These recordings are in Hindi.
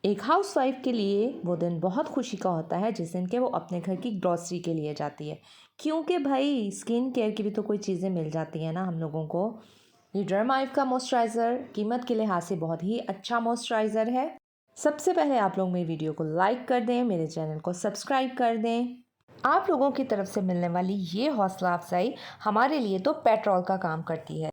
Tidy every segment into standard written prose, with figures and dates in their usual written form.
एक हाउसवाइफ के लिए वो दिन बहुत खुशी का होता है जिस दिन के वो अपने घर की ग्रॉसरी के लिए जाती है, क्योंकि भाई स्किन केयर की भी तो कोई चीज़ें मिल जाती हैं ना हम लोगों को। ये डर्माइव का मॉइस्चराइज़र कीमत के लिहाज से बहुत ही अच्छा मॉइस्चराइज़र है। सबसे पहले आप लोग मेरी वीडियो को लाइक कर दें, मेरे चैनल को सब्सक्राइब कर दें। आप लोगों की तरफ से मिलने वाली ये हौसला अफजाई हमारे लिए तो पेट्रोल का काम करती है।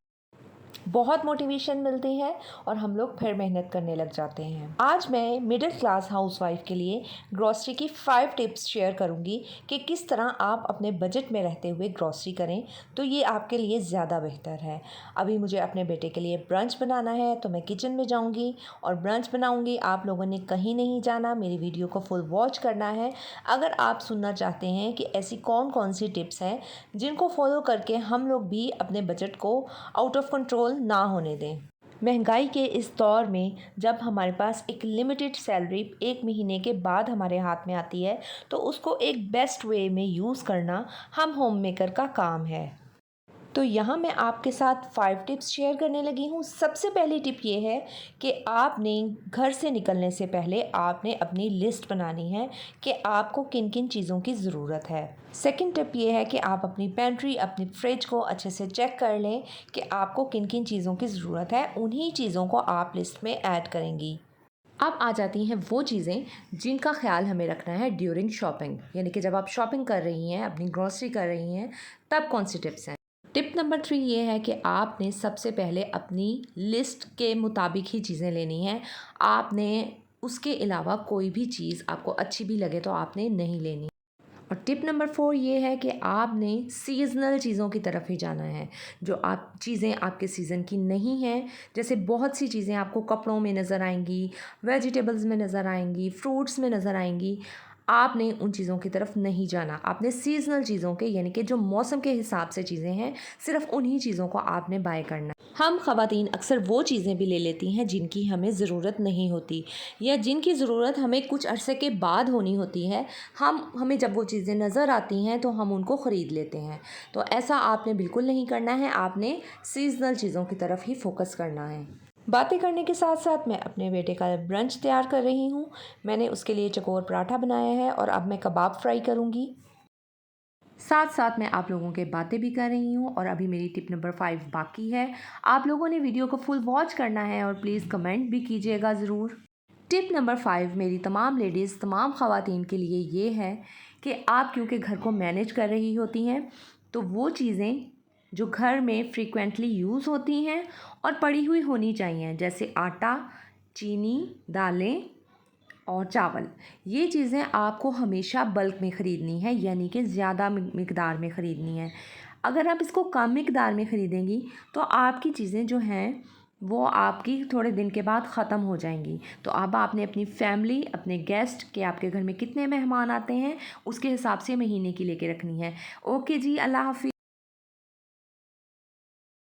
बहुत मोटिवेशन मिलती है और हम लोग फिर मेहनत करने लग जाते हैं। आज मैं मिडिल क्लास हाउसवाइफ के लिए ग्रॉसरी की 5 टिप्स शेयर करूंगी कि किस तरह आप अपने बजट में रहते हुए ग्रॉसरी करें तो ये आपके लिए ज़्यादा बेहतर है। अभी मुझे अपने बेटे के लिए ब्रंच बनाना है तो मैं किचन में जाऊंगी और ब्रंच बनाऊंगी। आप लोगों ने कहीं नहीं जाना, मेरी वीडियो को फुल वॉच करना है। अगर आप सुनना चाहते हैं कि ऐसी कौन कौन सी टिप्स हैं जिनको फॉलो करके हम लोग भी अपने बजट को आउट ऑफ कंट्रोल ना होने दें। महंगाई के इस दौर में जब हमारे पास एक लिमिटेड सैलरी एक महीने के बाद हमारे हाथ में आती है तो उसको एक बेस्ट वे में यूज़ करना हम होम मेकर का काम है। तो यहाँ मैं आपके साथ 5 टिप्स शेयर करने लगी हूँ। सबसे पहली टिप ये है कि आपने घर से निकलने से पहले आपने अपनी लिस्ट बनानी है कि आपको किन किन चीज़ों की ज़रूरत है। सेकंड टिप ये है कि आप अपनी पेंट्री, अपनी फ्रिज को अच्छे से चेक कर लें कि आपको किन किन चीज़ों की ज़रूरत है। उन्हीं चीज़ों को आप लिस्ट में ऐड करेंगी। अब आ जाती हैं वो चीज़ें जिनका ख्याल हमें रखना है ड्यूरिंग शॉपिंग, यानी कि जब आप शॉपिंग कर रही हैं, अपनी ग्रॉसरी कर रही हैं, तब कौन सी टिप्स हैं। टिप नंबर 3 ये है कि आपने सबसे पहले अपनी लिस्ट के मुताबिक ही चीज़ें लेनी हैं। आपने उसके अलावा कोई भी चीज़ आपको अच्छी भी लगे तो आपने नहीं लेनी। और टिप नंबर 4 ये है कि आपने सीज़नल चीज़ों की तरफ ही जाना है। जो आप चीज़ें आपके सीज़न की नहीं हैं, जैसे बहुत सी चीज़ें आपको कपड़ों में नज़र आएंगी, वेजिटेबल्स में नज़र आएंगी, फ्रूट्स में नज़र आएंगी, आपने उन चीज़ों की तरफ नहीं जाना। आपने सीज़नल चीज़ों के, यानी कि जो मौसम के हिसाब से चीज़ें हैं, सिर्फ उन्हीं चीज़ों को आपने बाय करना। हम ख़वातीन अक्सर वो चीज़ें भी ले लेती हैं जिनकी हमें ज़रूरत नहीं होती या जिनकी ज़रूरत हमें कुछ अरसे के बाद होनी होती है। हमें जब वो चीज़ें नज़र आती हैं तो हम उनको ख़रीद लेते हैं। तो ऐसा आपने बिल्कुल नहीं करना है। आपने सीज़नल चीज़ों की तरफ ही फोकस करना है। बातें करने के साथ साथ मैं अपने बेटे का ब्रंच तैयार कर रही हूँ। मैंने उसके लिए चकोर पराठा बनाया है और अब मैं कबाब फ्राई करूँगी। साथ साथ मैं आप लोगों के बातें भी कर रही हूँ और अभी मेरी टिप नंबर 5 बाकी है। आप लोगों ने वीडियो को फुल वॉच करना है और प्लीज़ कमेंट भी कीजिएगा ज़रूर। टिप नंबर 5 मेरी तमाम लेडीज़, तमाम ख़वातीन के लिए ये है कि आप क्योंकि घर को मैनेज कर रही होती हैं तो वो चीज़ें जो घर में फ्रीक्वेंटली यूज़ होती हैं और पड़ी हुई होनी चाहिए, जैसे आटा, चीनी, दालें और चावल, ये चीज़ें आपको हमेशा बल्क में ख़रीदनी है, यानी कि ज़्यादा मिकदार में ख़रीदनी है। अगर आप इसको कम मिकदार में ख़रीदेंगी तो आपकी चीज़ें जो हैं वो आपकी थोड़े दिन के बाद ख़त्म हो जाएंगी। तो अब आपने अपनी फैमिली, अपने गेस्ट के आपके घर में कितने मेहमान आते हैं उसके हिसाब से महीने की लेके रखनी है। ओके जी, अल्लाह हाफ़िज़।